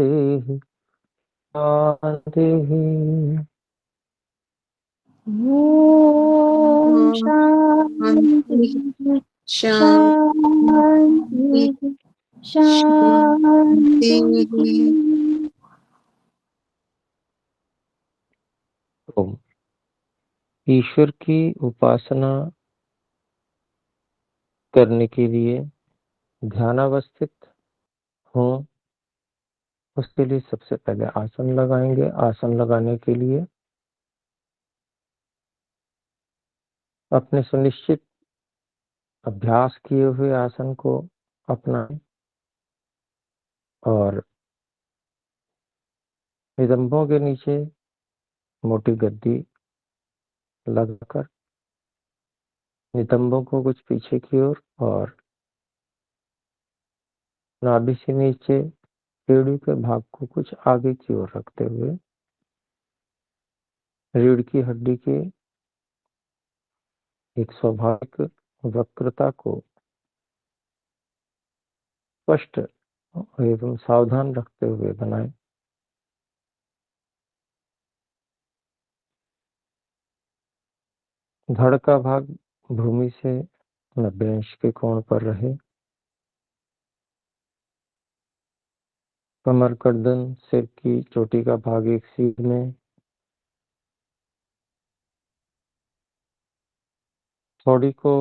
शांति शांति। ॐ शान्ति शान्तिः शान्ति शान्तिः शान्तिः। तो ईश्वर की उपासना करने के लिए ध्यानावस्थित हों, उसके लिए सबसे पहले आसन लगाएंगे। आसन लगाने के लिए अपने सुनिश्चित अभ्यास किए हुए आसन को अपनाएं और नितंबों के नीचे मोटी गद्दी लगाकर नितंबों को कुछ पीछे की ओर और नाभि से नीचे रीढ़ के भाग को कुछ आगे की ओर रखते हुए रीढ़ की हड्डी के एक स्वाभाविक वक्रता को स्पष्ट एवं सावधान रखते हुए बनाएं। धड़ का भाग भूमि से 90 अंश के कोण पर रहे। कमर, गर्दन, सिर की चोटी का भाग एक सीध में। थोड़ी को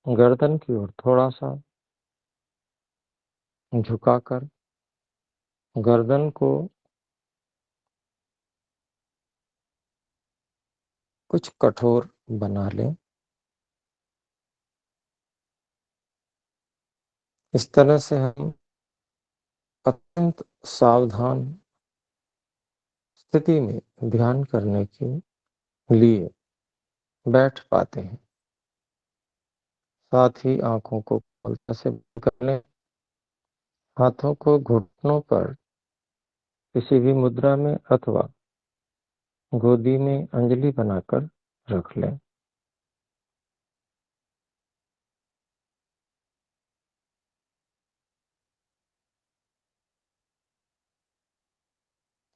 गर्दन की ओर थोड़ा सा झुकाकर गर्दन को कुछ कठोर बना लें। इस तरह से हम अत्यंत सावधान स्थिति में ध्यान करने के लिए बैठ पाते हैं। साथ ही आंखों को हल्का से बंद कर लें। हाथों को घुटनों पर किसी भी मुद्रा में अथवा गोदी में अंजलि बनाकर रख लें।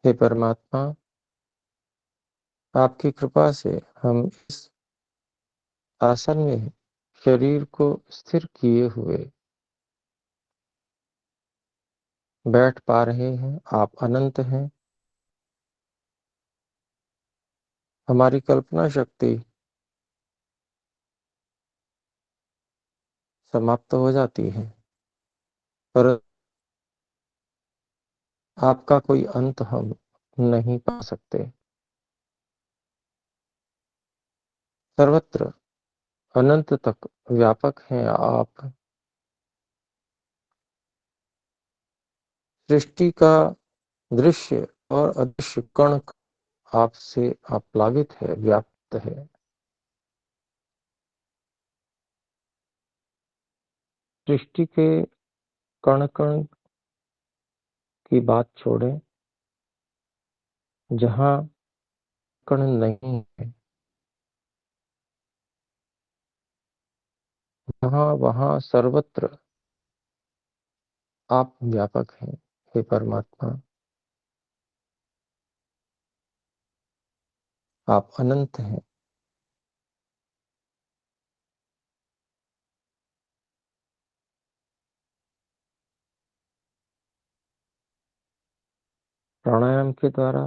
हे परमात्मा, आपकी कृपा से हम इस आसन में शरीर को स्थिर किए हुए बैठ पा रहे हैं। आप अनंत हैं। हमारी कल्पना शक्ति समाप्त हो जाती है, पर आपका कोई अंत हम नहीं पा सकते। सर्वत्र अनंत तक व्यापक हैं आप। सृष्टि का दृश्य और अदृश्य कण आपसे आप्लावित है, व्याप्त है। सृष्टि के कण कण की बात छोड़ें, जहां कण नहीं है वहां सर्वत्र आप व्यापक हैं। हे परमात्मा, आप अनंत हैं। प्राणायाम के द्वारा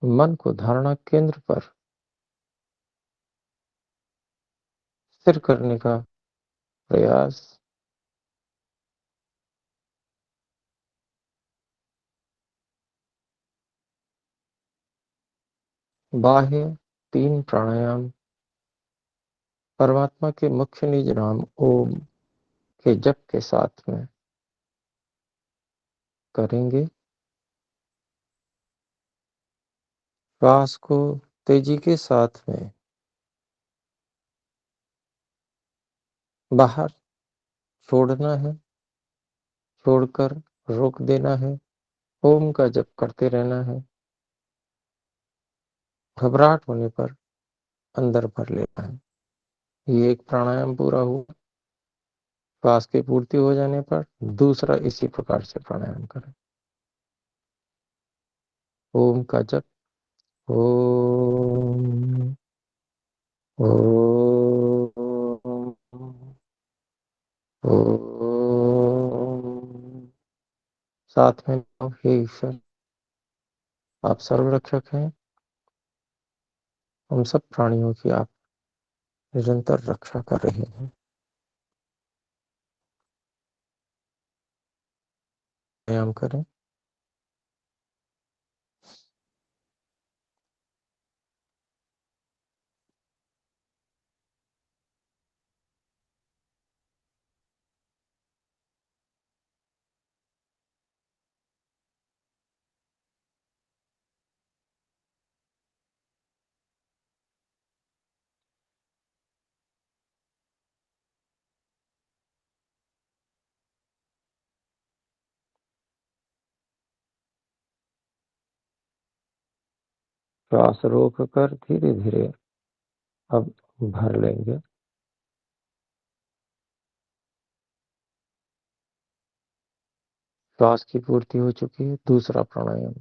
मन को धारणा केंद्र पर स्थिर करने का प्रयास बाह्य 3 प्राणायाम परमात्मा के मुख्य निज नाम ओम के जप के साथ में करेंगे। श्वास को तेजी के साथ में बाहर छोड़ना है, छोड़कर रोक देना है। ओम का जप करते रहना है। घबराहट होने पर अंदर भर लेना है। ये एक प्राणायाम पूरा हुआ। श्वास की पूर्ति हो जाने पर दूसरा इसी प्रकार से प्राणायाम करें। ओम का जप। ओम ओम ओम। साथ में हे ईश्वर, आप सर्वरक्षक हैं, हम सब प्राणियों की आप निरंतर रक्षा कर रहे हैं। व्यायाम करें। श्वास रोक कर धीरे धीरे अब भर लेंगे। श्वास की पूर्ति हो चुकी है। दूसरा प्राणायाम।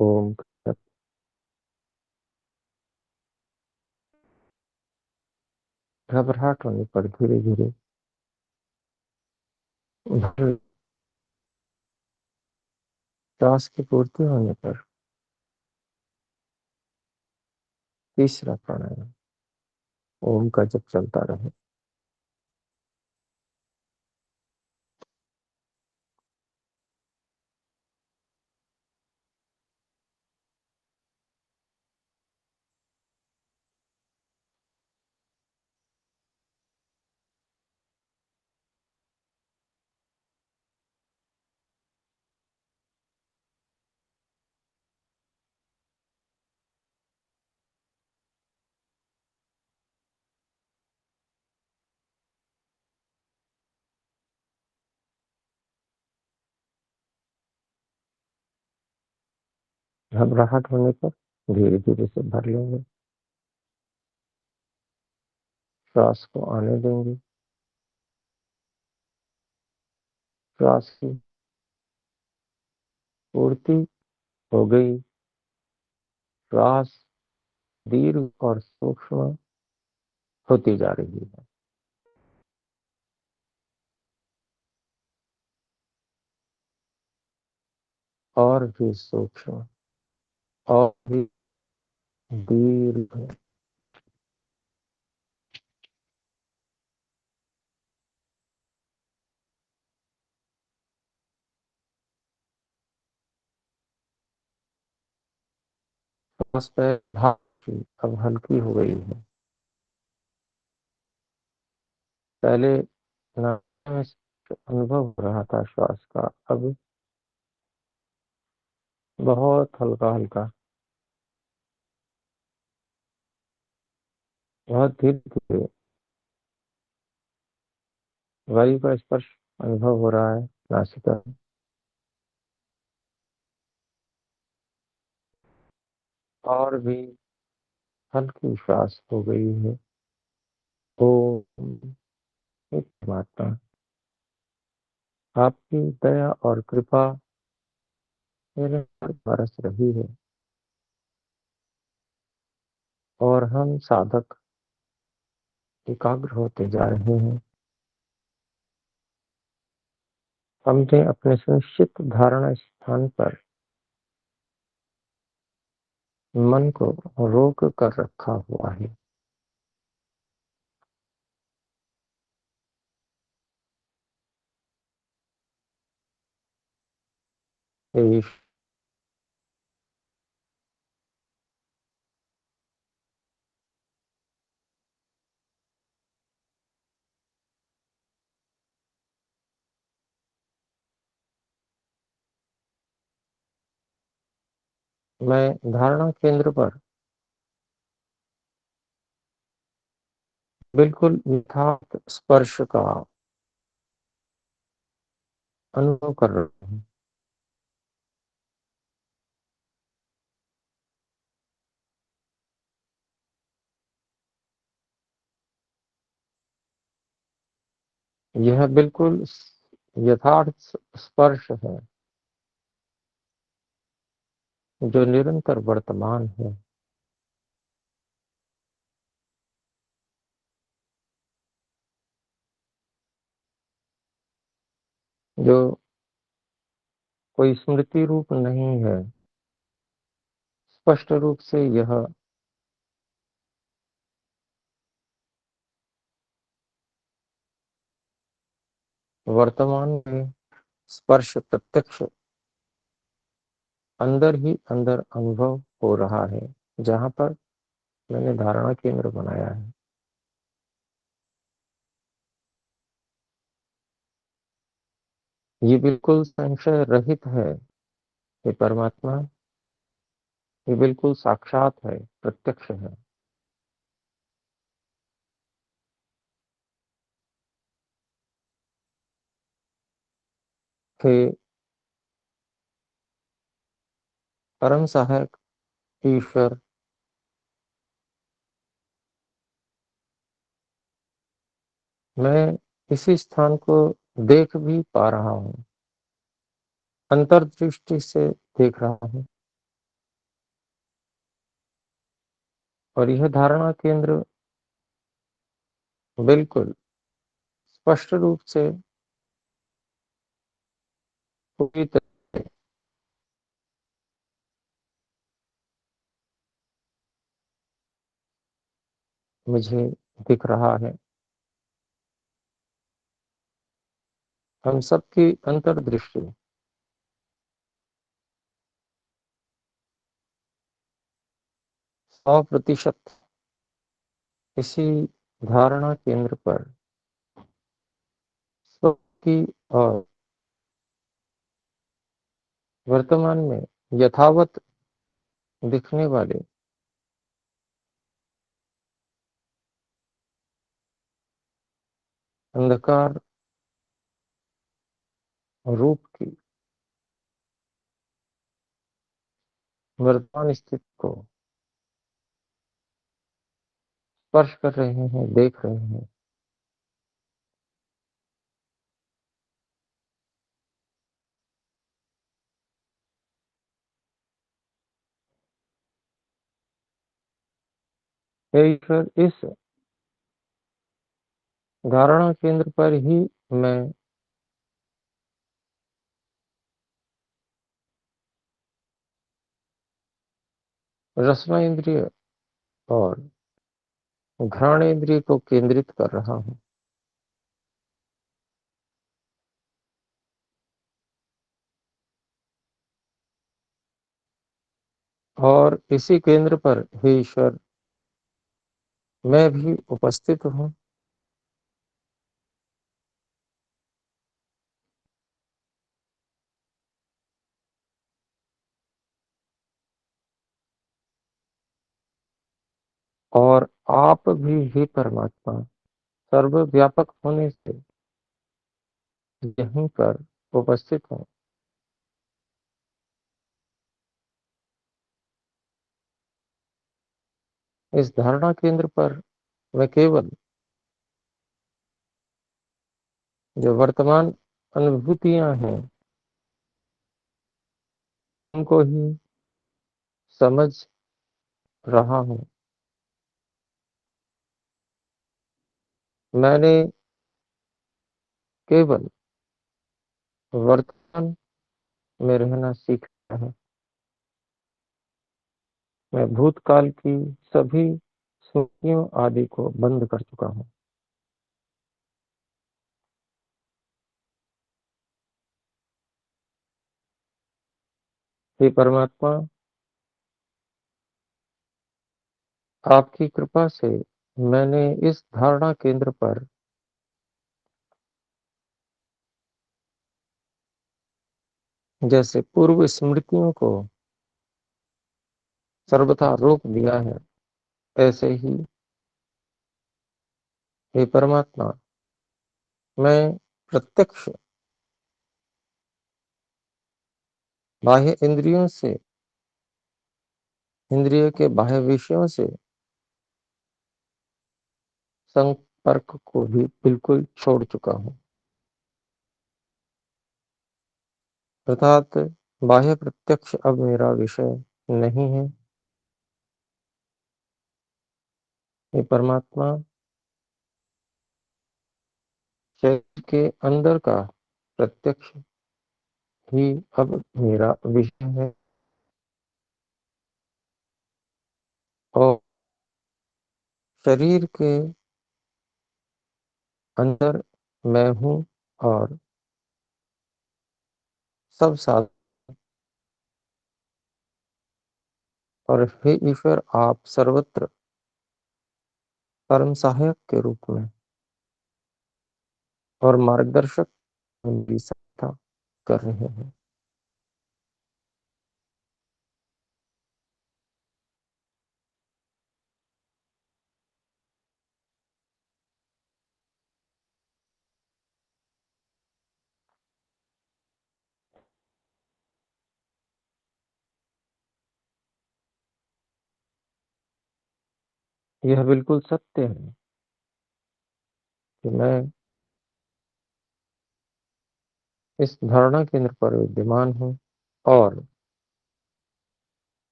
ओम। घबराहट होने पर धीरे धीरे भर। श्वास की पूर्ति होने पर तीसरा प्राणायाम। ओम का जप चलता रहे। घबराहट होने पर धीरे धीरे से भर लेंगे। श्वास को आने देंगे। श्वास की पूर्ति हो गई। श्वास दीर्घ और सूक्ष्म होती जा रही है। और भी सूक्ष्म और भी दीर्घ। श्वास पे भार की अब हल्की हो गई है। पहले नाक में अनुभव हो रहा था श्वास का, अब बहुत हल्का हल्का, बहुत धीरे धीरे वायु का स्पर्श अनुभव हो रहा है नासिका में। और भी हल्की श्वास हो गई है। ओम। परमात्मा, आपकी दया और कृपा मेरे पर बरस रही है और हम साधक एकाग्र होते जा रहे हैं। हमने अपने सुनिश्चित धारणा स्थान पर मन को रोक कर रखा हुआ है। मैं धारणा केंद्र पर बिल्कुल यथार्थ स्पर्श का अनुभव कर रहा हूँ। यह बिल्कुल यथार्थ स्पर्श है जो निरंतर वर्तमान है। जो कोई स्मृति रूप नहीं है। स्पष्ट रूप से यह वर्तमान में स्पर्श प्रत्यक्ष अंदर ही अंदर अनुभव हो रहा है, जहाँ पर मैंने धारणा केंद्र बनाया है। ये बिल्कुल संशय रहित है। ये परमात्मा, ये बिल्कुल साक्षात है, प्रत्यक्ष है। हे परम सहायक ईश्वर, मैं इसी स्थान को देख भी पा रहा हूँ, अंतर्दृष्टि से देख रहा हूँ। और यह धारणा केंद्र बिल्कुल स्पष्ट रूप से पूरी तरह मुझे दिख रहा है। हम सबकी अंतर्दृष्टि 100% इसी धारणा केंद्र पर सबकी और वर्तमान में यथावत दिखने वाले अंधकार रूप की वर्तमान स्थिति को स्पर्श कर रहे हैं, देख रहे हैं। हे ईश्वर, इस धारणा केंद्र पर ही मैं रसना इंद्रिय और घ्राण इंद्रिय को केंद्रित कर रहा हूँ। और इसी केंद्र पर हे ईश्वर मैं भी उपस्थित हूँ। और आप भी हे परमात्मा सर्वव्यापक होने से यहीं पर उपस्थित हैं। इस धारणा केंद्र पर मैं केवल जो वर्तमान अनुभूतियां हैं उनको ही समझ रहा हूँ। मैंने केवल वर्तमान में रहना सीख लिया है। मैं भूतकाल की सभी स्मृतियों आदि को बंद कर चुका हूँ। हे परमात्मा, आपकी कृपा से मैंने इस धारणा केंद्र पर जैसे पूर्व स्मृतियों को सर्वथा रोक दिया है, ऐसे ही हे परमात्मा, मैं प्रत्यक्ष बाह्य इंद्रियों से, इंद्रिय के बाह्य विषयों से संपर्क को भी बिल्कुल छोड़ चुका हूँ। अर्थात बाह्य प्रत्यक्ष अब मेरा विषय नहीं है। हे परमात्मा, शरीर के अंदर का प्रत्यक्ष ही अब मेरा विषय है, और शरीर के अंदर मैं हूँ, और सब साथ। और हे ईश्वर, आप सर्वत्र परम सहायक के रूप में और मार्गदर्शक मेरी सहायता कर रहे हैं। यह बिल्कुल सत्य है कि मैं इस धारणा केंद्र पर विद्यमान हूँ, और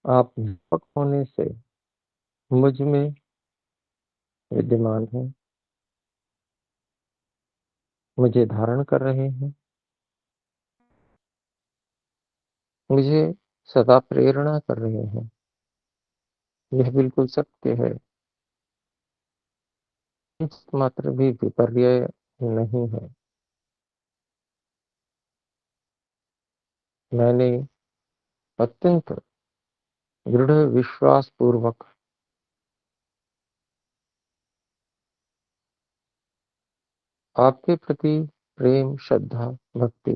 आप व्यापक होने से मुझ में विद्यमान हैं, मुझे धारण कर रहे हैं, मुझे सदा प्रेरणा कर रहे हैं। यह बिल्कुल सत्य है, मात्र भी विपर्य नहीं है। मैंने अत्यंत दृढ़ विश्वास पूर्वक आपके प्रति प्रेम, श्रद्धा, भक्ति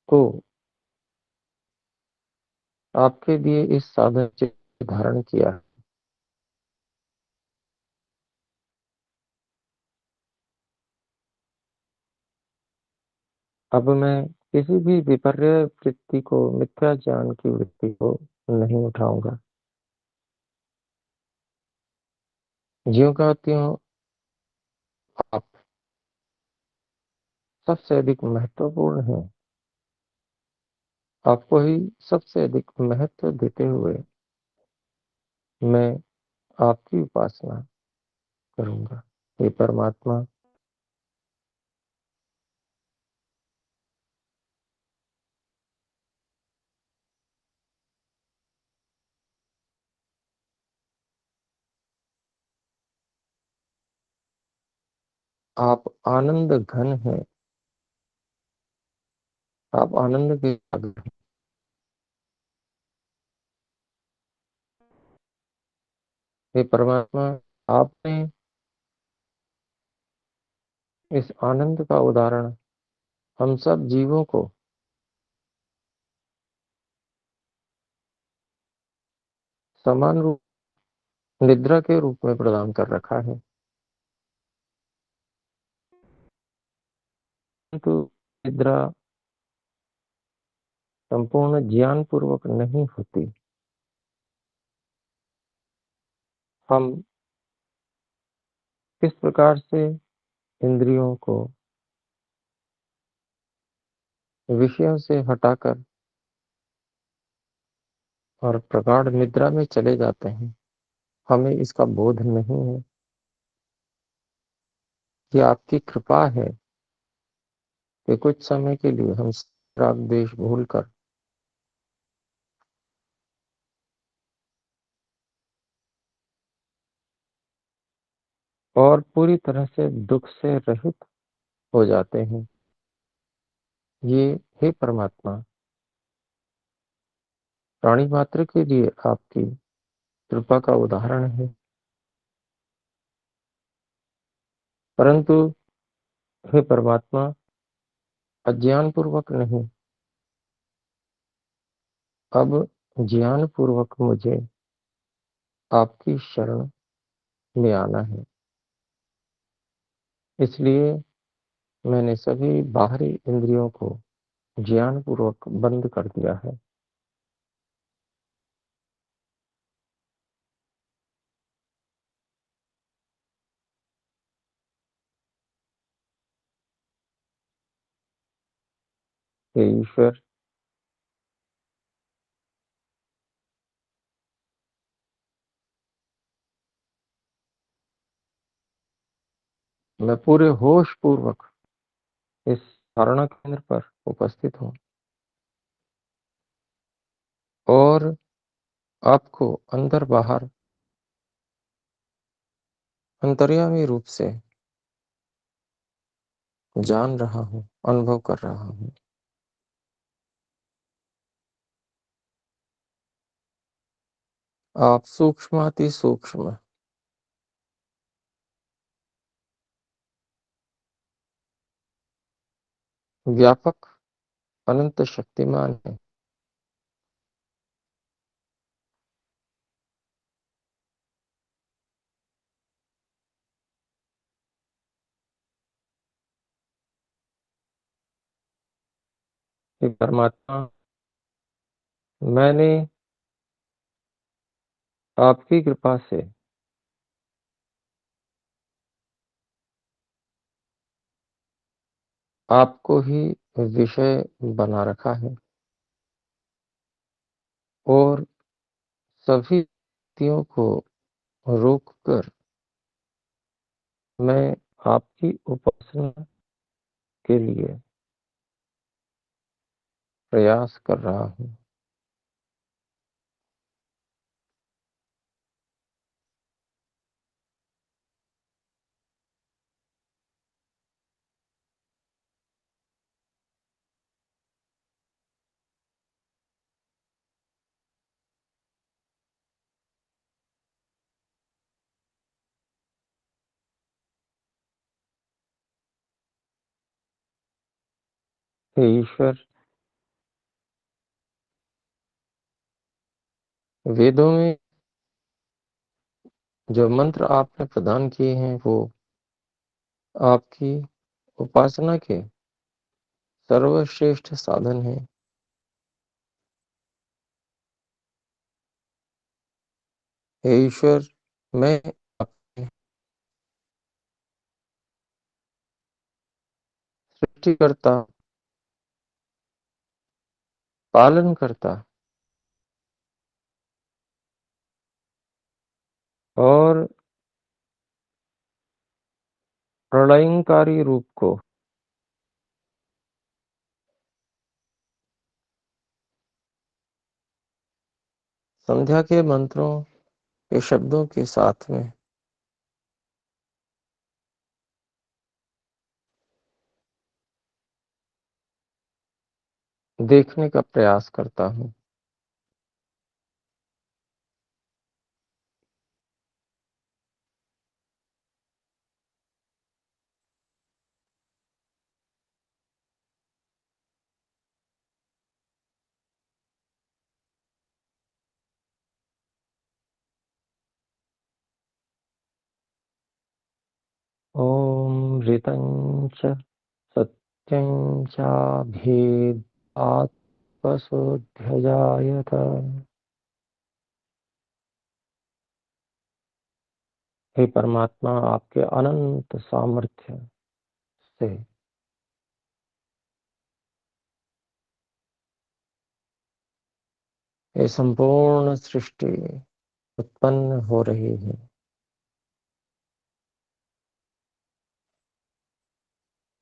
को आपके दिए इस साधन से धारण किया। अब मैं किसी भी विपर्य वृत्ति को, मिथ्या ज्ञान की वृत्ति को नहीं उठाऊंगा। ज्यों का त्यों आप सबसे अधिक महत्वपूर्ण हैं, आपको ही सबसे अधिक महत्व देते हुए मैं आपकी उपासना करूंगा। हे परमात्मा, आप आनंद घन हैं, आप आनंद के सागर हैं। हे परमात्मा, आपने इस आनंद का उदाहरण हम सब जीवों को समान रूप निद्रा के रूप में प्रदान कर रखा है, किंतु निद्रा संपूर्ण ज्ञान पूर्वक नहीं होती। हम किस प्रकार से इंद्रियों को विषयों से हटाकर और प्रगाढ़ निद्रा में चले जाते हैं, हमें इसका बोध नहीं है। ये आपकी कृपा है कि कुछ समय के लिए हम राग द्वेष भूलकर और पूरी तरह से दुख से रहित हो जाते हैं। ये हे परमात्मा, प्राणी मात्र के लिए आपकी कृपा का उदाहरण है, परंतु हे परमात्मा, अज्ञान पूर्वक नहीं, अब ज्ञानपूर्वक मुझे आपकी शरण में आना है। इसलिए मैंने सभी बाहरी इंद्रियों को ज्ञानपूर्वक बंद कर दिया है। हे ईश्वर, मैं पूरे होश पूर्वक इस धारणा केंद्र पर उपस्थित हूँ और आपको अंदर बाहर अंतर्यामी रूप से जान रहा हूँ, अनुभव कर रहा हूँ। आप सूक्ष्माति सूक्ष्म, व्यापक, अनंत शक्तिमान है। हे परमात्मा, मैंने आपकी कृपा से आपको ही विषय बना रखा है और सभी व्यक्तियों को रोककर मैं आपकी उपासना के लिए प्रयास कर रहा हूँ। हे ईश्वर, वेदों में जो मंत्र आपने प्रदान किए हैं वो आपकी उपासना के सर्वश्रेष्ठ साधन हैं। हे ईश्वर, मैं अपने सृष्टिकर्ता, पालनकर्ता और प्रलयंकारी रूप को संध्या के मंत्रों के शब्दों के साथ में देखने का प्रयास करता हूँ। ओम ऋतं च सत्यं चाभेदात्मसोऽध्यजायत। हे परमात्मा, आपके अनंत सामर्थ्य से ये संपूर्ण सृष्टि उत्पन्न हो रही है।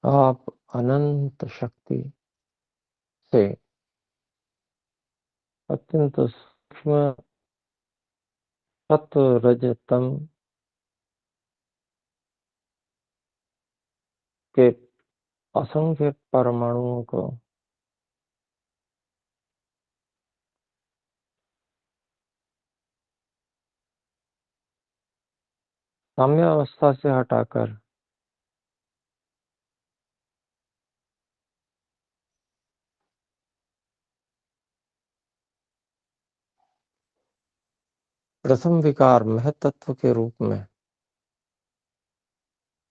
आप अनंत शक्ति से अत्यंत सूक्ष्म सत्व रजतम के असंख्य परमाणुओं को साम्यावस्था से हटाकर प्रथम विकार महत्त्व के रूप में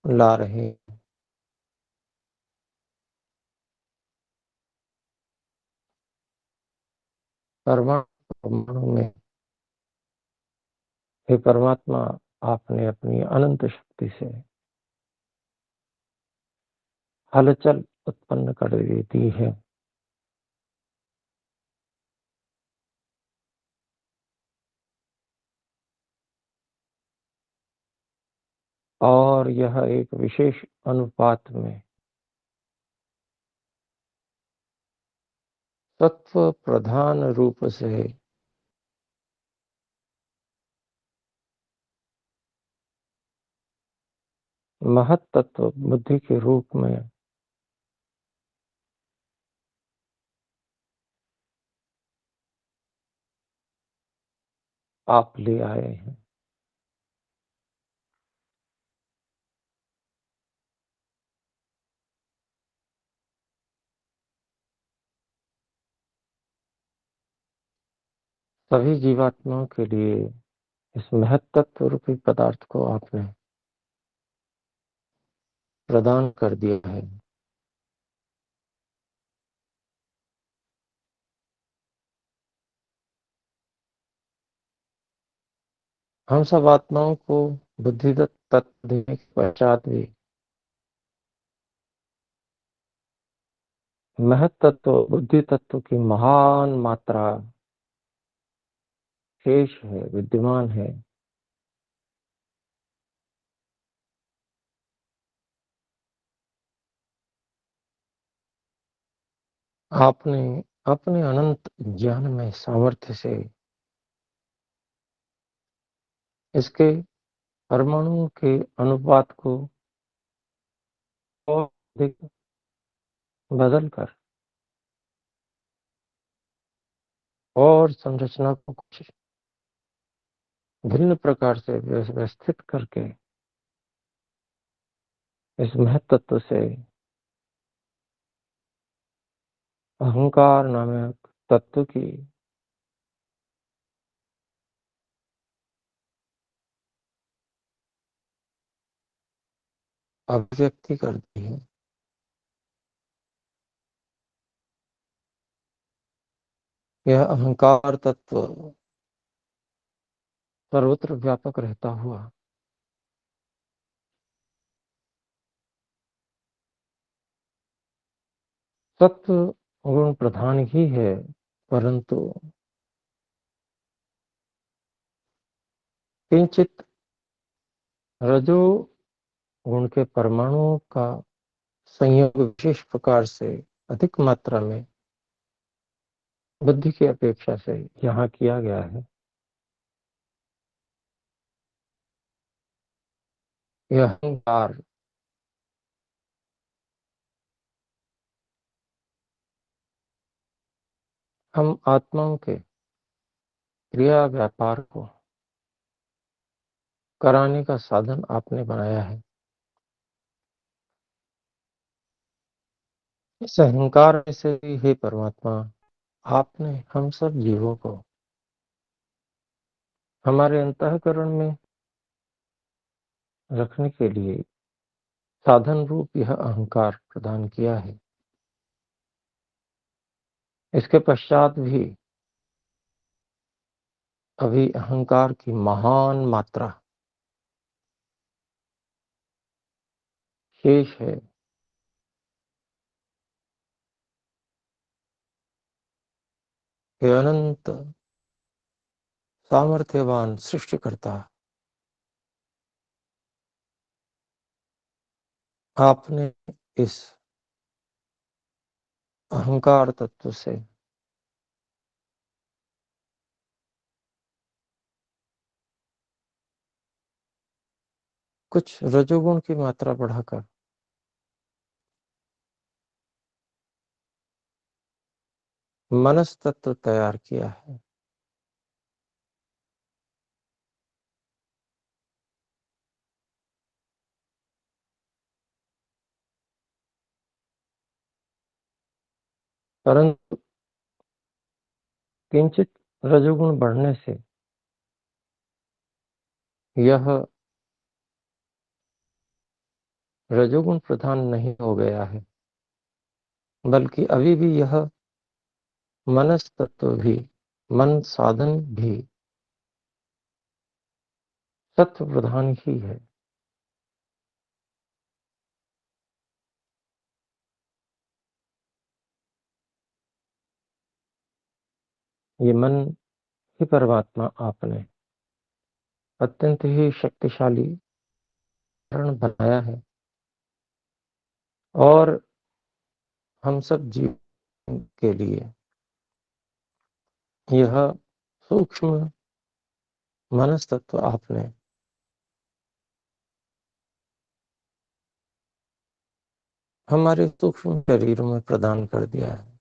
ला रहे हैं। परमाणु में हे परमात्मा, आपने अपनी अनंत शक्ति से हलचल उत्पन्न कर देती है। और यह एक विशेष अनुपात में तत्व प्रधान रूप से महत्त्व बुद्धि के रूप में आप ले आए हैं। सभी जीवात्माओं के लिए इस महत्त्व रूपी पदार्थ को आपने प्रदान कर दिया है। हम सब आत्माओं को बुद्धिदत्त तत्व देने के पश्चात भी महत्त्व बुद्धि तत्व की महान मात्रा शेष है, विद्यमान है। आपने अपने अनंत ज्ञान में सामर्थ्य से इसके परमाणुओं के अनुपात को और अधिक बदल कर और संरचना को कुछ भिन्न प्रकार से व्यवस्थित करके इस महत्त्व से अहंकार नामक तत्व की अभिव्यक्ति करती है। यह अहंकार तत्व सर्वत्र व्यापक रहता हुआ सत्व गुण प्रधान ही है, परंतु किंचित रजो गुण के परमाणुओं का संयोग विशेष प्रकार से अधिक मात्रा में बुद्धि की अपेक्षा से यहाँ किया गया है। यह अहंकार हम आत्माओं के क्रिया व्यापार को कराने का साधन आपने बनाया है। इस अहंकार में से ही हे परमात्मा, आपने हम सब जीवों को हमारे अंतःकरण में रखने के लिए साधन रूप यह अहंकार प्रदान किया है। इसके पश्चात भी अभी अहंकार की महान मात्रा शेष है। हे अनंत सामर्थ्यवान सृष्टिकर्ता, आपने इस अहंकार तत्व से कुछ रजोगुण की मात्रा बढ़ाकर मनस तत्व तैयार किया है। परंतु किंचित रजोगुण बढ़ने से यह रजोगुण प्रधान नहीं हो गया है, बल्कि अभी भी यह मनस तत्व भी, मन साधन भी सत्व प्रधान ही है। ये मन ही परमात्मा आपने अत्यंत ही शक्तिशाली कारण बनाया है, और हम सब जीव के लिए यह सूक्ष्म मनस तत्व आपने हमारे सूक्ष्म शरीरों में प्रदान कर दिया है।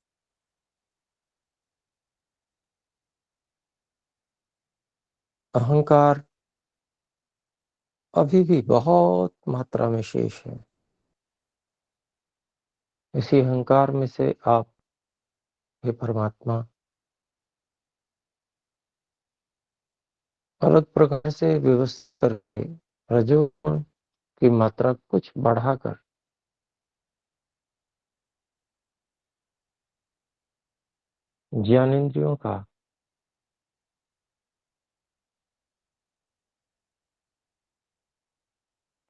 अहंकार अभी भी बहुत मात्रा में शेष है। इसी अहंकार में से आप, हे परमात्मा, अलग प्रकार से व्यवस्था करके रजोगुण की मात्रा कुछ बढ़ाकर ज्ञानेंद्रियों का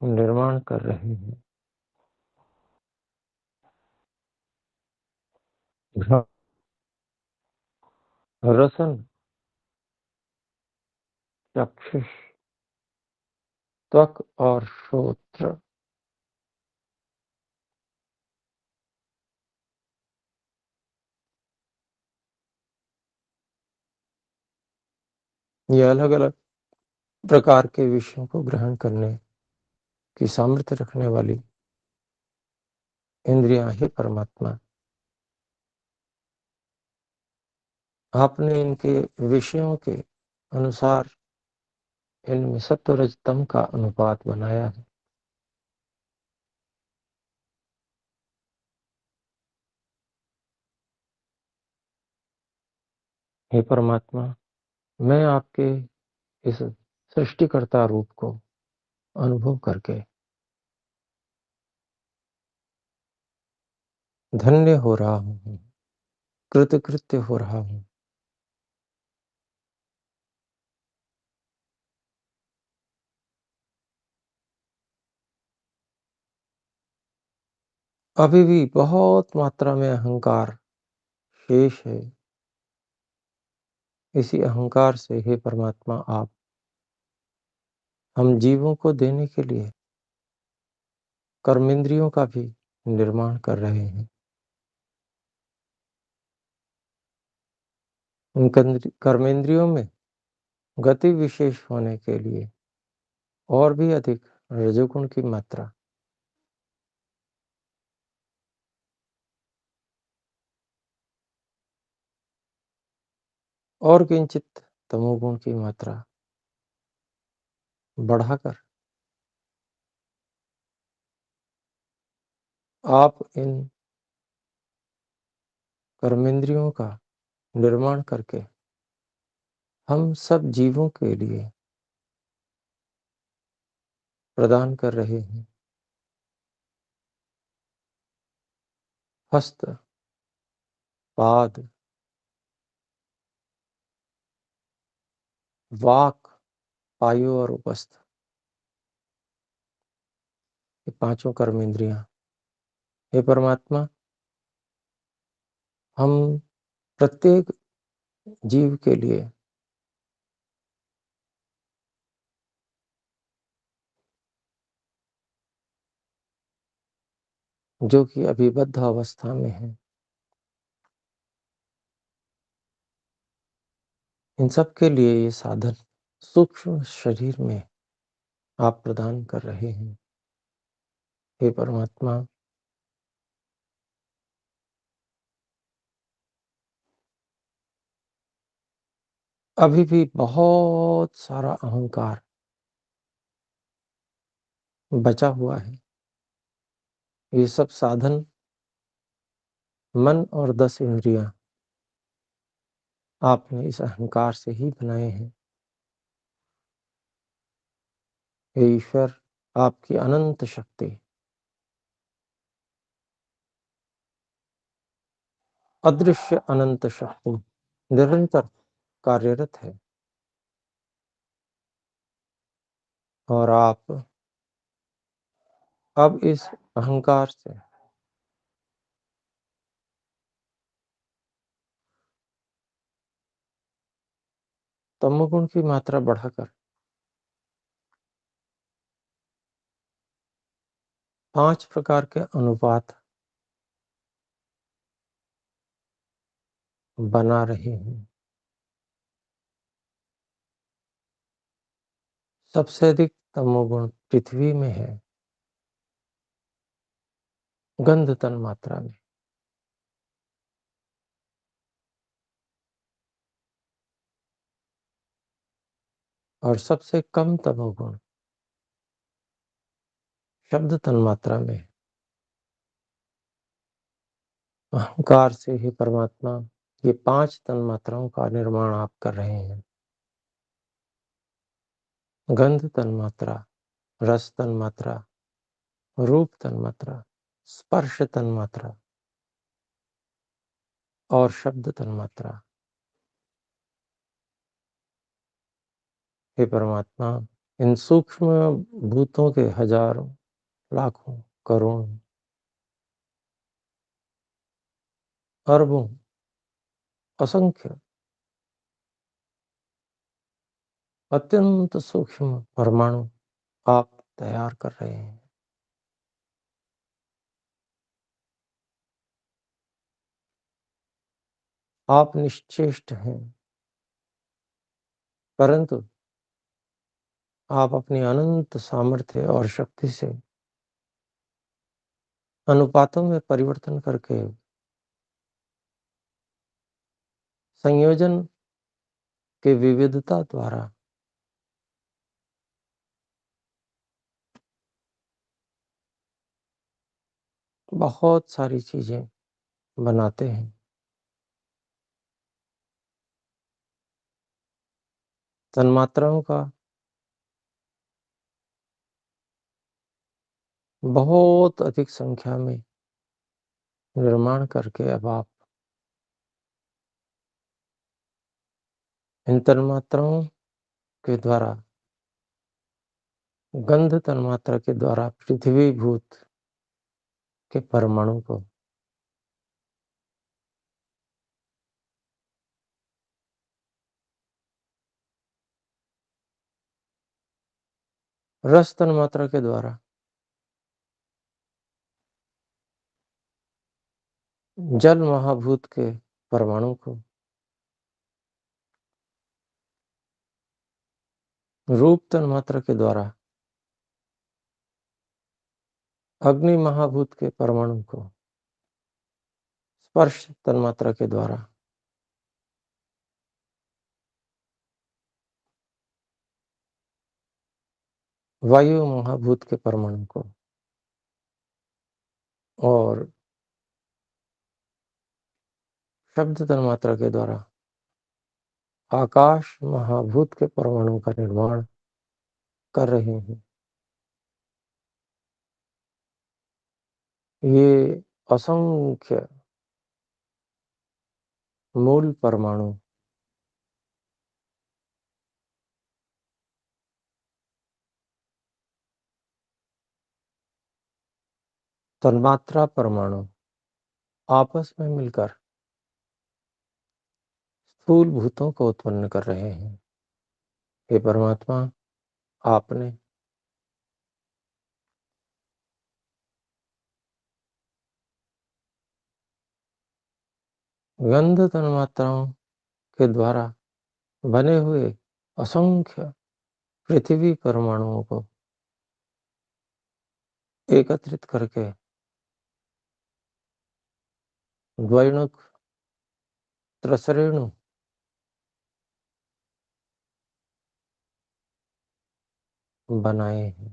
निर्माण कर रहे हैं। रसन, चक्षुष, त्वक और श्रोत्र, ये अलग अलग प्रकार के विषयों को ग्रहण करने की सामर्थ्य रखने वाली इंद्रियां ही परमात्मा, आपने इनके विषयों के अनुसार इनमें सत्व रजतम का अनुपात बनाया है। हे परमात्मा, मैं आपके इस सृष्टिकर्ता रूप को अनुभव करके धन्य हो रहा हूँ, कृतकृत्य हो रहा हूँ। अभी भी बहुत मात्रा में अहंकार शेष है। इसी अहंकार से, हे परमात्मा, आप हम जीवों को देने के लिए कर्मेंद्रियों का भी निर्माण कर रहे हैं। उन कर्मेंद्रियों में गति विशेष होने के लिए और भी अधिक रजोगुण की मात्रा, और किंचित तमोगुण की मात्रा बढ़ाकर आप इन कर्मेंद्रियों का निर्माण करके हम सब जीवों के लिए प्रदान कर रहे हैं। हस्त, पाद, वाक, पायु और उपस्थ, ये पांचों कर्मेंद्रियां, हे परमात्मा, हम प्रत्येक जीव के लिए जो कि अभी बद्ध अवस्था में है, इन सब के लिए ये साधन सूक्ष्म शरीर में आप प्रदान कर रहे हैं। हे परमात्मा, अभी भी बहुत सारा अहंकार बचा हुआ है। ये सब साधन, मन और 10 इंद्रियां, आपने इस अहंकार से ही बनाए हैं। हे ईश्वर, आपकी अनंत शक्ति अदृश्य अनंत शक्ति निरंतर कार्यरत है और आप अब इस अहंकार से तमोगुण की मात्रा बढ़ाकर 5 प्रकार के अनुपात बना रहे हैं। सबसे अधिक तमोगुण पृथ्वी में है, गंध तन मात्रा में। और सबसे कम तमोगुण शब्द तन मात्रा में। अहंकार से ही परमात्मा ये 5 तन मात्राओं का निर्माण आप कर रहे हैं। गंध तन मात्रा, रस तन मात्रा, रूप तन मात्रा, स्पर्श तन मात्रा और शब्द तन मात्रा। हे परमात्मा, इन सूक्ष्म भूतों के हजारों, लाखों, करोड़ों, अरबों, असंख्य अत्यंत सूक्ष्म परमाणु आप तैयार कर रहे हैं। आप निश्चेष्ट हैं, परंतु आप अपनी अनंत सामर्थ्य और शक्ति से अनुपातों में परिवर्तन करके संयोजन के विविधता द्वारा बहुत सारी चीजें बनाते हैं। तन्मात्राओं का बहुत अधिक संख्या में निर्माण करके अब आप इन तन्मात्राओं के द्वारा, गंध तन्मात्रा के द्वारा पृथ्वी भूत के परमाणु को रस तन्मात्रा के द्वारा जल महाभूत के परमाणु को, रूप तन्मात्रा के द्वारा अग्नि महाभूत के परमाणु को, स्पर्श तन्मात्रा के द्वारा वायु महाभूत के परमाणु को और शब्द तन्मात्रा के द्वारा आकाश महाभूत के परमाणु का निर्माण कर रहे हैं। ये असंख्य मूल परमाणु तन्मात्रा परमाणु आपस में मिलकर स्थूल भूतों को उत्पन्न कर रहे हैं। हे परमात्मा, आपने गंध तन्मात्राओं के द्वारा बने हुए असंख्य पृथ्वी परमाणुओं को एकत्रित करके द्वैणुक त्रसरेणु बनाए हैं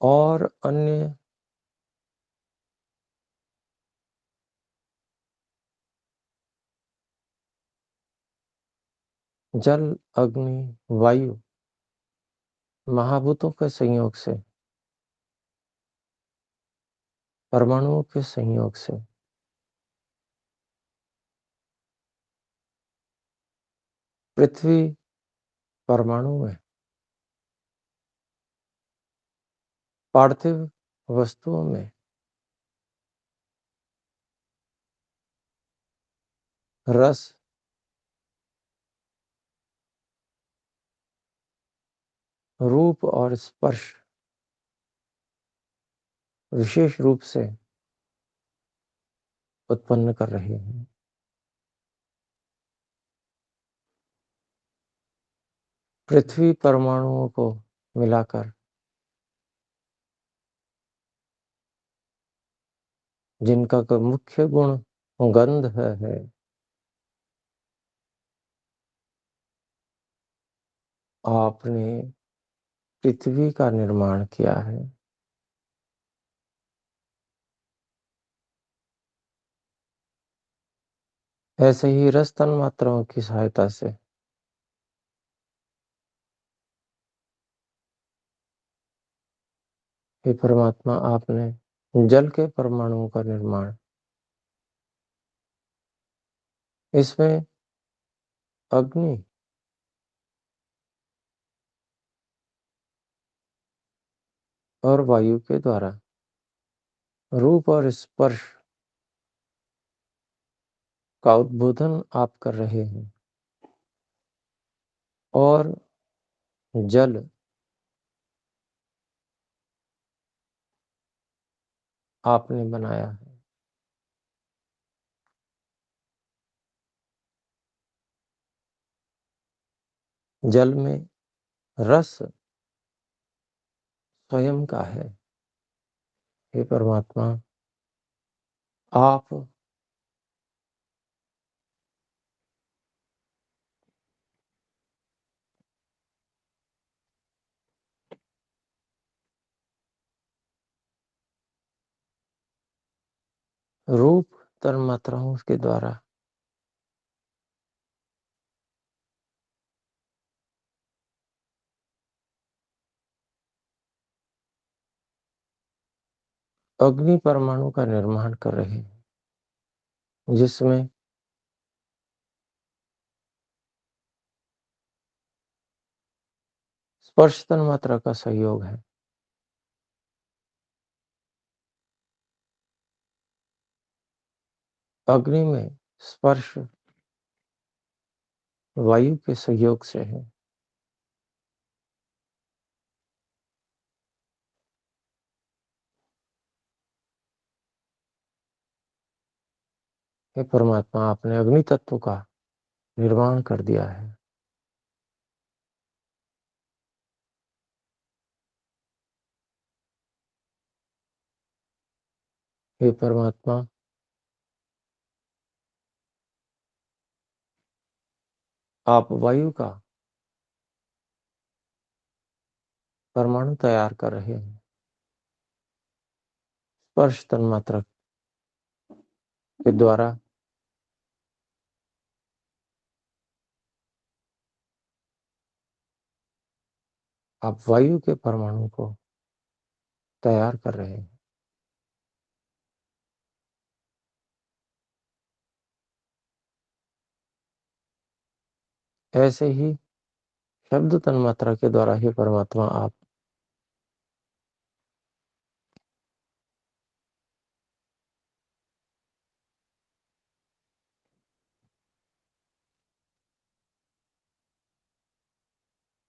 और अन्य जल, अग्नि, वायु महाभूतों के संयोग से, परमाणुओं के संयोग से पृथ्वी परमाणु में पार्थिव वस्तुओं में रस, रूप और स्पर्श विशेष रूप से उत्पन्न कर रहे हैं। पृथ्वी परमाणुओं को मिलाकर जिनका मुख्य गुण गंध है, आपने पृथ्वी का निर्माण किया है। ऐसे ही रस तन मात्राओं की सहायता से हे परमात्मा, आपने जल के परमाणुओं का निर्माण, इसमें अग्नि और वायु के द्वारा रूप और स्पर्श का उद्बोधन आप कर रहे हैं और जल आपने बनाया है। जल में रस स्वयं का है। हे परमात्मा, आप रूप तन मात्राओं के द्वारा अग्नि परमाणु का निर्माण कर रहे हैं, जिसमें स्पर्श तन मात्रा का सहयोग है। अग्नि में स्पर्श वायु के सहयोग से है। हे परमात्मा, आपने अग्नि तत्व का निर्माण कर दिया है। हे परमात्मा, आप वायु का परमाणु तैयार कर रहे हैं। स्पर्श तन मात्रा के द्वारा आप वायु के परमाणु को तैयार कर रहे हैं। ऐसे ही शब्द तन मात्रा के द्वारा ही परमात्मा आप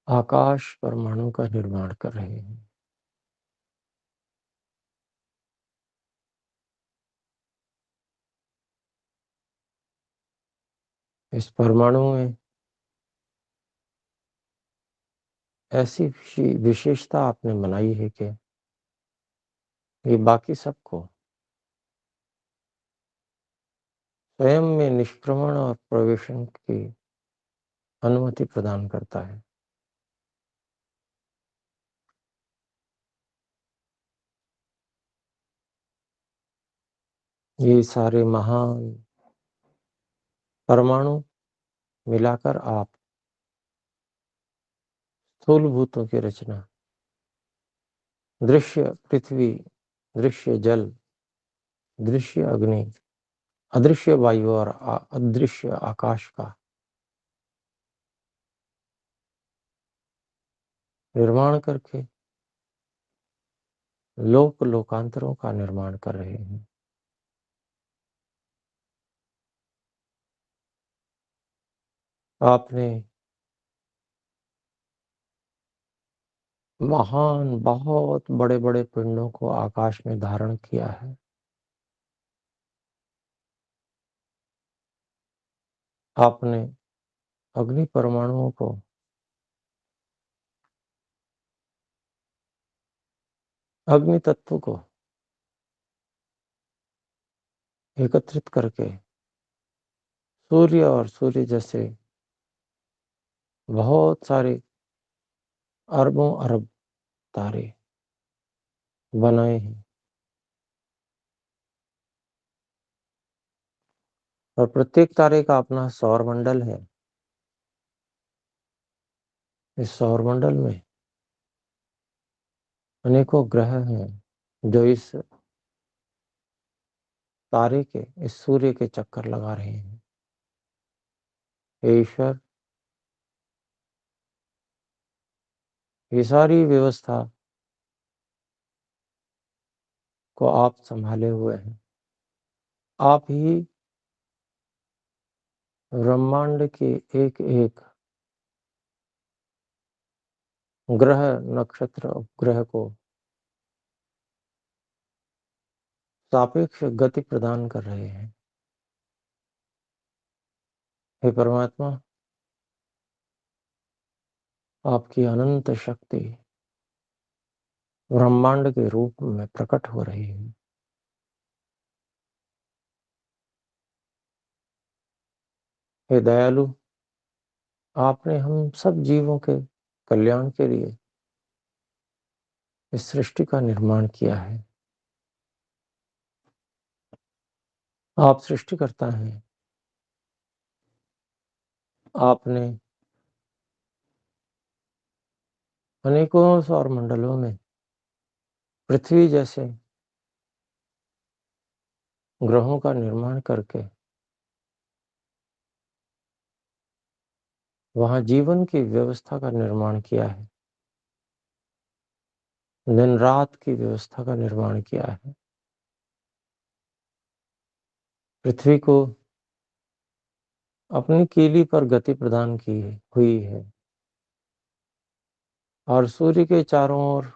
आकाश परमाणु का निर्माण कर रहे हैं। इस परमाणु में ऐसी विशेषता आपने बनाई है कि ये बाकी सबको स्वयं में निष्क्रमण और प्रवेशन की अनुमति प्रदान करता है। ये सारे महान परमाणु मिलाकर आप स्थूल भूतों की रचना, दृश्य पृथ्वी, दृश्य जल, दृश्य अग्नि, अदृश्य वायु और अदृश्य आकाश का निर्माण करके लोक लोकांतरों का निर्माण कर रहे हैं। आपने महान बहुत बड़े बड़े पिंडों को आकाश में धारण किया है। आपने अग्नि परमाणुओं को अग्नि तत्व को एकत्रित करके सूर्य और सूर्य जैसे बहुत सारे अरबों अरब तारे बनाए हैं और प्रत्येक तारे का अपना सौर मंडल है। इस सौर मंडल में अनेकों ग्रह हैं जो इस तारे के, इस सूर्य के चक्कर लगा रहे हैं। हे ईश्वर, ये सारी व्यवस्था को आप संभाले हुए हैं। आप ही ब्रह्मांड के एक एक ग्रह, नक्षत्र, उपग्रह को सापेक्ष गति प्रदान कर रहे हैं। हे परमात्मा, आपकी अनंत शक्ति ब्रह्मांड के रूप में प्रकट हो रही है। हे दयालु, आपने हम सब जीवों के कल्याण के लिए इस सृष्टि का निर्माण किया है। आप सृष्टिकर्ता हैं। आपने अनेकों सौर मंडलों में पृथ्वी जैसे ग्रहों का निर्माण करके वहां जीवन की व्यवस्था का निर्माण किया है। दिन रात की व्यवस्था का निर्माण किया है। पृथ्वी को अपनी कीली पर गति प्रदान की हुई है और सूर्य के चारों ओर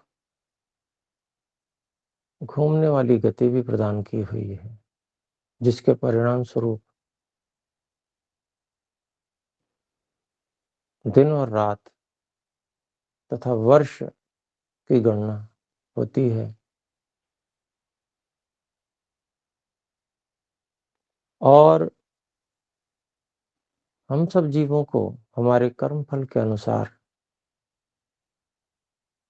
घूमने वाली गति भी प्रदान की हुई है, जिसके परिणाम स्वरूप दिन और रात तथा वर्ष की गणना होती है। और हम सब जीवों को हमारे कर्म फल के अनुसार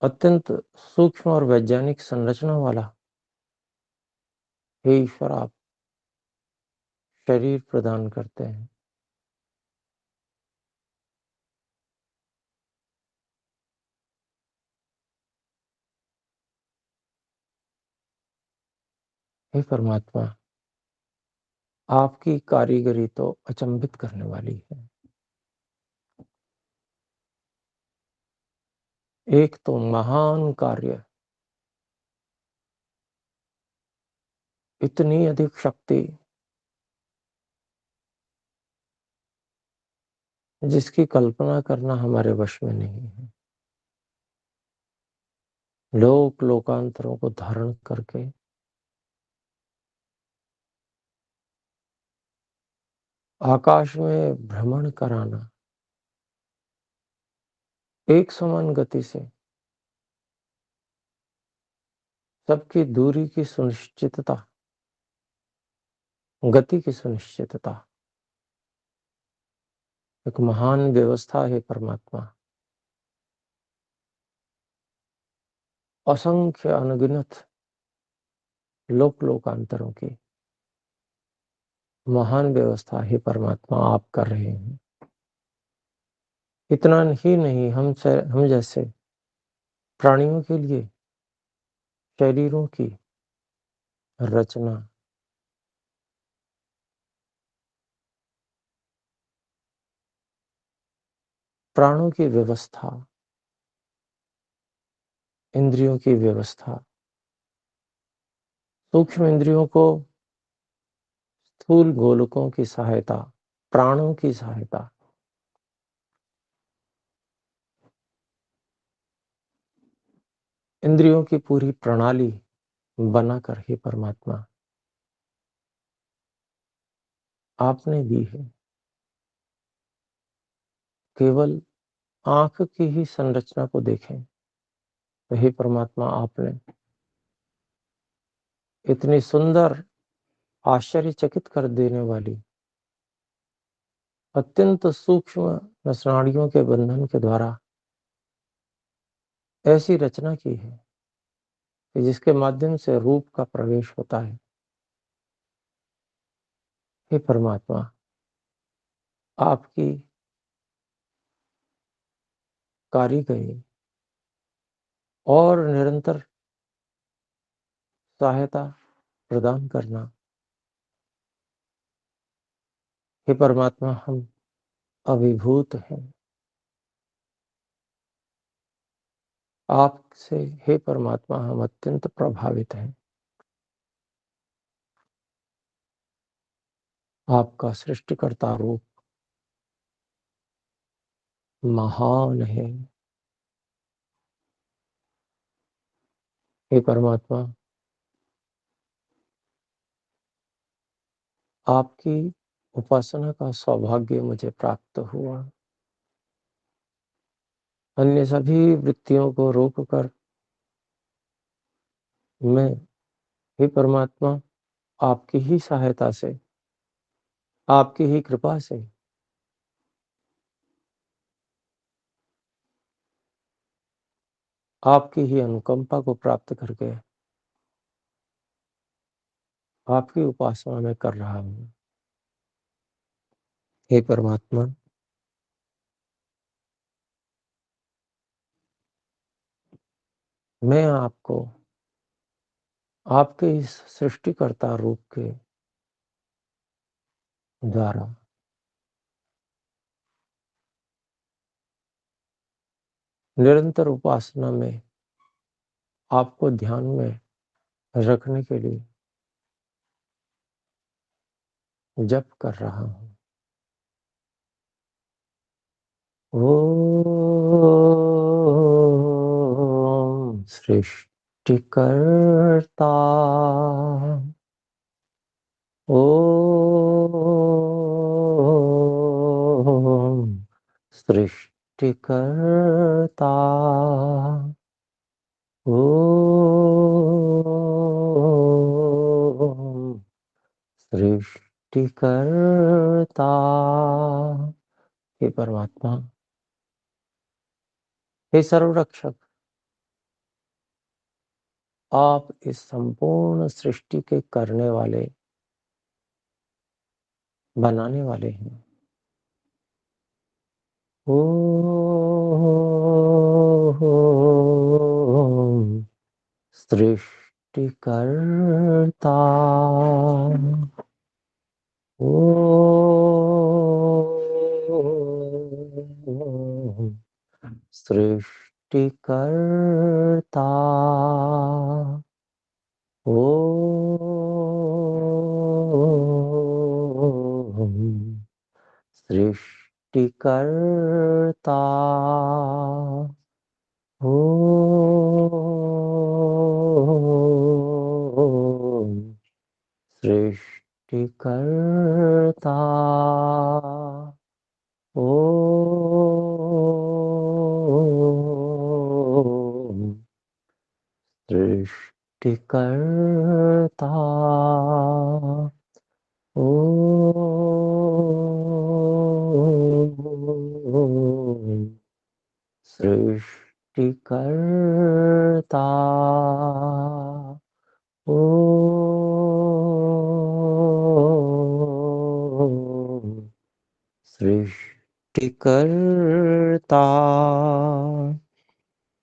अत्यंत सूक्ष्म और वैज्ञानिक संरचना वाला हे ईश्वर आप शरीर प्रदान करते हैं। हे परमात्मा, आपकी कारीगरी तो अचंभित करने वाली है। एक तो महान कार्य, इतनी अधिक शक्ति जिसकी कल्पना करना हमारे वश में नहीं है। लोक लोकांतरों को धारण करके आकाश में भ्रमण कराना, एक समान गति से सबकी दूरी की सुनिश्चितता, गति की सुनिश्चितता एक महान व्यवस्था है परमात्मा। असंख्य अनगिनत लोक लोकांतरों की महान व्यवस्था ही परमात्मा आप कर रहे हैं। इतना ही नहीं, हम जैसे प्राणियों के लिए शरीरों की रचना, प्राणों की व्यवस्था, इंद्रियों की व्यवस्था, सूक्ष्म इंद्रियों को स्थूल गोलकों की सहायता, प्राणों की सहायता, इंद्रियों की पूरी प्रणाली बनाकर ही परमात्मा आपने दी है। केवल आंख की ही संरचना को देखें तो हे परमात्मा, आपने इतनी सुंदर, आश्चर्यचकित कर देने वाली, अत्यंत सूक्ष्म रसनाड़ियों के बंधन के द्वारा ऐसी रचना की है कि जिसके माध्यम से रूप का प्रवेश होता है। हे परमात्मा, आपकी कारीगरी और निरंतर सहायता प्रदान करना। हे परमात्मा, हम अभिभूत हैं आपसे। हे परमात्मा, हम अत्यंत प्रभावित हैं। आपका सृष्टिकर्ता रूप महान है। हे परमात्मा, आपकी उपासना का सौभाग्य मुझे प्राप्त हुआ। अन्य सभी वृत्तियों को रोककर मैं, हे परमात्मा, आपकी ही सहायता से, आपकी ही कृपा से, आपकी ही अनुकंपा को प्राप्त करके आपकी उपासना में कर रहा हूं। हे परमात्मा, मैं आपको आपके इस सृष्टिकर्ता रूप के द्वारा निरंतर उपासना में आपको ध्यान में रखने के लिए जप कर रहा हूं। ओम सृष्टिकर्ता, ओम सृष्टिकर्ता, ओम सृष्टिकर्ता। हे परमात्मा, हे सर्वरक्षक, आप इस संपूर्ण सृष्टि के करने वाले, बनाने वाले हैं। ओम सृष्टिकर्ता, ओम सृष्टिकर्ता, ओम सृष्टिकर्ता, ओम सृष्टिकर्ता, ओम सृष्टिकर्ता, ओम सृष्टिकर्ता, ओम सृष्टिकर्ता। सृष्टिकर्ता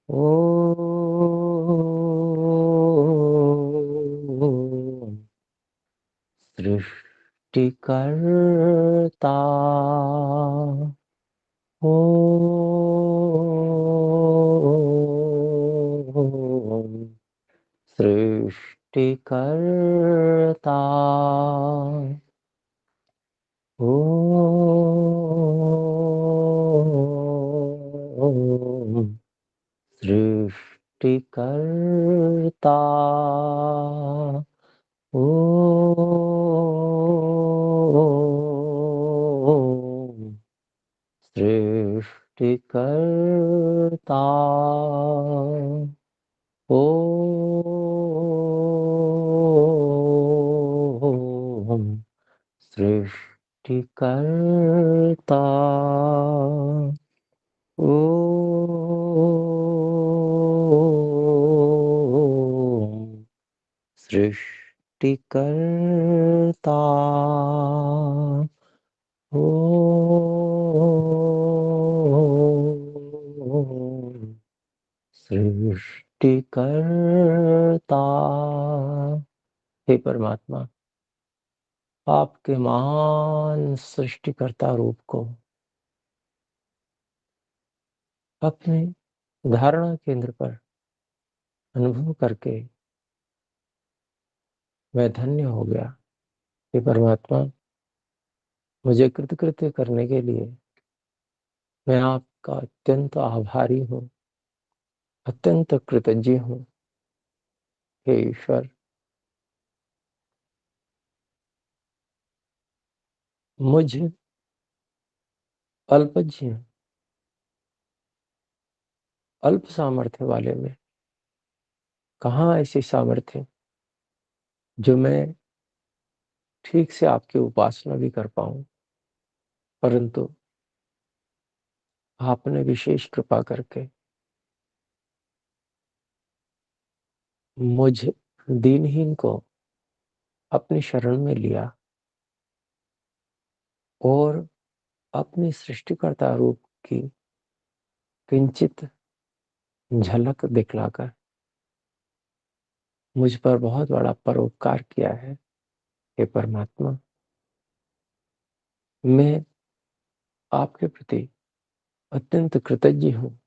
ओम सृष्टिकर्ता ओम सृष्टिकर्ता ओम सृष्टिकर्ता ओम सृष्टिकर्ता ओम सृष्टिकर्ता ओम सृष्टिकर्ता ओम सृष्टिकर्ता। हे परमात्मा, आपके महान सृष्टिकर्ता रूप को अपने धारणा केंद्र पर अनुभव करके मैं धन्य हो गया। हे परमात्मा, मुझे कृतकृत्य करने के लिए मैं आपका अत्यंत आभारी हूँ, अत्यंत कृतज्ञ हूँ। हे ईश्वर, मुझ अल्पज्ञ अल्प सामर्थ्य वाले में कहाँ ऐसी सामर्थ्य जो मैं ठीक से आपकी उपासना भी कर पाऊं, परंतु आपने विशेष कृपा करके मुझ दीनहीन को अपनी शरण में लिया और अपनी सृष्टिकर्ता रूप की किंचित झलक दिखलाकर मुझ पर बहुत बड़ा परोपकार किया है। हे परमात्मा, मैं आपके प्रति अत्यंत कृतज्ञ हूँ,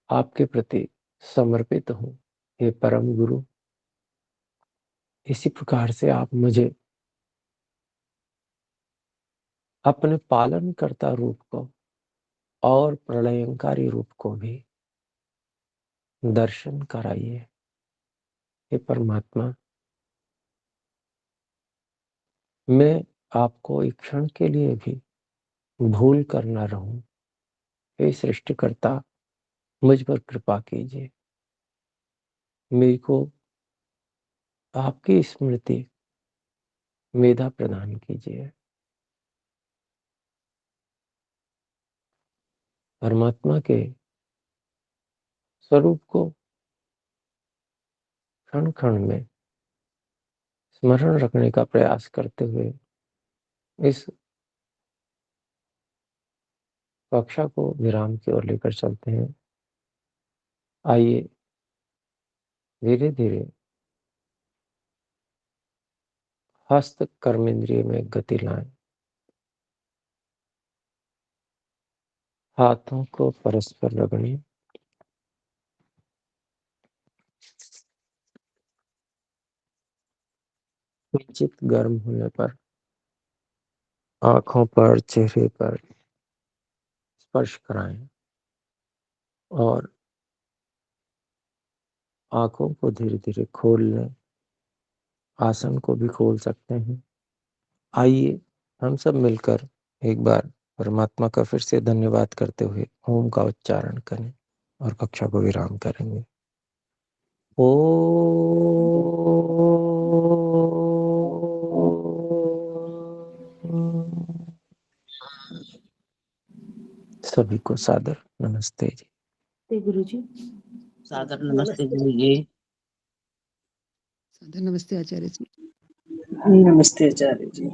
आपके प्रति समर्पित हूँ। हे परम गुरु, इसी प्रकार से आप मुझे अपने पालनकर्ता रूप को और प्रलयंकारी रूप को भी दर्शन कराइए। हे परमात्मा, मैं आपको एक क्षण के लिए भी भूल कर न रहूं। हे सृष्टिकर्ता, मुझ पर कृपा कीजिए, मेरे को आपकी स्मृति मेधा प्रदान कीजिए। परमात्मा के स्वरूप को क्षण क्षण में स्मरण रखने का प्रयास करते हुए इस कक्षा को विराम की ओर लेकर चलते हैं। आइए धीरे धीरे हस्त कर्मेंद्रिय में गति लाएं, हाथों को परस्पर रगड़ें, किंचित गर्म होने पर आंखों पर, चेहरे पर स्पर्श कराएं और आंखों को धीरे धीरे खोल लें। आसन को भी खोल सकते हैं। आइए हम सब मिलकर एक बार परमात्मा का फिर से धन्यवाद करते हुए ओम का उच्चारण करें और कक्षा को विराम करेंगे। ओ सभी को सादर नमस्ते जी। गुरु जी, सादर नमस्ते गुरु जी। सादर नमस्ते आचार्य जी। नमस्ते आचार्य जी।